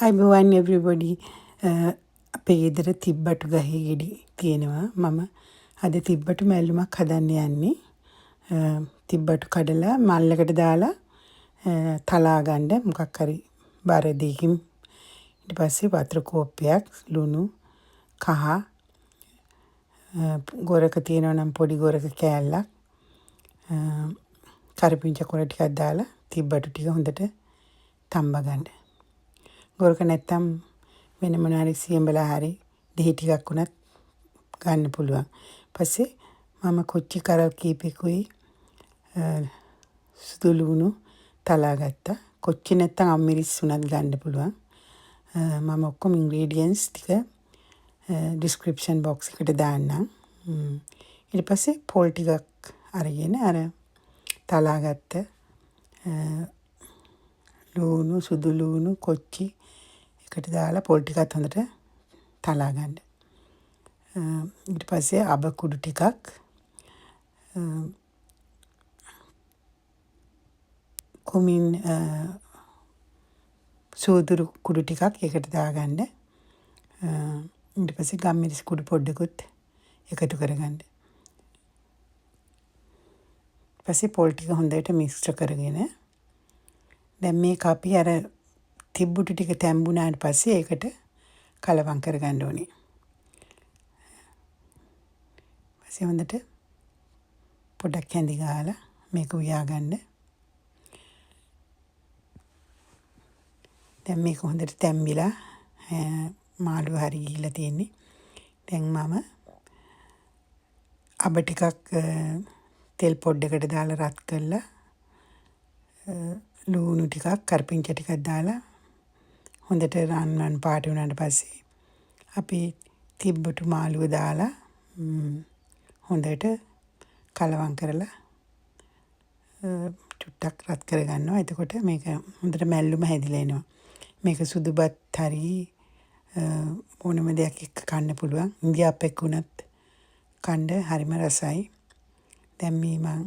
අයිබෝවන් everybody අපේ ගෙදර තිබ්බටු ගහේ ගෙඩි තියෙනවා. මම අද තිබ්බටු මැල්ලුමක් හදන්න යන්නේ. තිබ්බටු කඩලා මල්ලකට දාලා තලා ගන්න මොකක් හරි බර දෙකින් ඊට පස්සේ වතුර කෝප්පයක් ලුණු කහ ගොරක තියෙනවා නම් පොඩි ගොරක කෑල්ලක් කරපිංච කොළ ටිකක් දාලා තිබ්බටු ටික හොඳට තම්බ ගන්න. ගොරක නැත්තම් වෙන මොනවා හරි සියඹලා හරි දෙහි ටිකක් උනත් ගන්න පුළුවන්. පස්සේ මම කොච්චි කරල් කීපෙකුයි සුදු ලුණු තලා ගත්තා. කොච්චි නැත්තම් අම්මිරිස් උනත් ගන්න පුළුවන්. මම ඔක්කොම ingredients ටික description box එකට දාන්නම්. ඊට පස්සේ පොල් ටිකක් අරගෙන අර තලා ගත්ත ලුණු සුදු ලුණු කොච්චි එකට දාලා පොල් ටිකත් හොඳට තලා ගන්න. ඊට පස්සේ අබ කුඩු ටිකක් කුමින් සෝදුරු කුඩු ටිකක් එකට දාගන්න. ඊට පස්සේ ගම්මිරිස් කුඩු පොඩ්ඩකුත් එකතු කරගන්න. පස්සේ පොල් ටික හොඳට මික්ස් කරගෙන දැන් මේක අපි අර තිබ්බුටු ටික තැම්බුණාට පස්සේ ඒකට කලවම් කරගන්න ඕනේ. පස්සේ හොඳට පොඩක් හැඳි ගාලා මේක උයා ගන්න. දැන් මේක හොඳට තැම්බිලා මාළුව හරි ගිහිල්ලා තියෙන්නේ. දැන් මම අබ ටිකක් තෙල් පොඩ්ඩකට දාලා රත් කරලා ලුණු ටිකක් කරපිංච ටිකක් දාලා හොඳට රන්වන් පාට වුණාට පස්සේ අපි තිබ්බටු මාළුව දාලා හොඳට කලවම් කරලා චුට්ටක් රත් කරගන්නවා. එතකොට මේක හොඳට මැල්ලුම හැදිලා එනවා. මේක සුදුබත් හරි ඕනම දෙයක් එක්ක කන්න පුළුවන්. ඉන්දියාප් එක්ක උනත් කන්න හරිම රසයි. දැන් මේ මං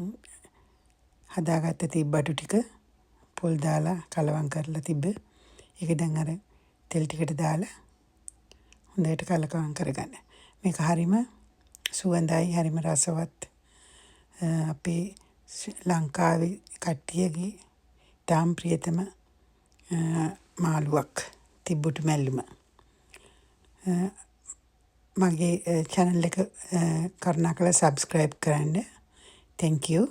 හදාගත්ත තිබ්බටු ටික පොල් දාලා කලවම් කරලා තිබ්බ. ඒක දැන් අර තෙල් ටිකට දාලා හොඳට කලවම් කරගන්න. මේක හරිම සුවඳයි හරිම රසවත්. අපේ ලංකාවේ කට්ටියගේ තාම ප්‍රියතම මාළුවක් තිබ්බටු මැල්ලුම. මගේ channel එක කරුණාකරලා subscribe කරන්න. Thank you.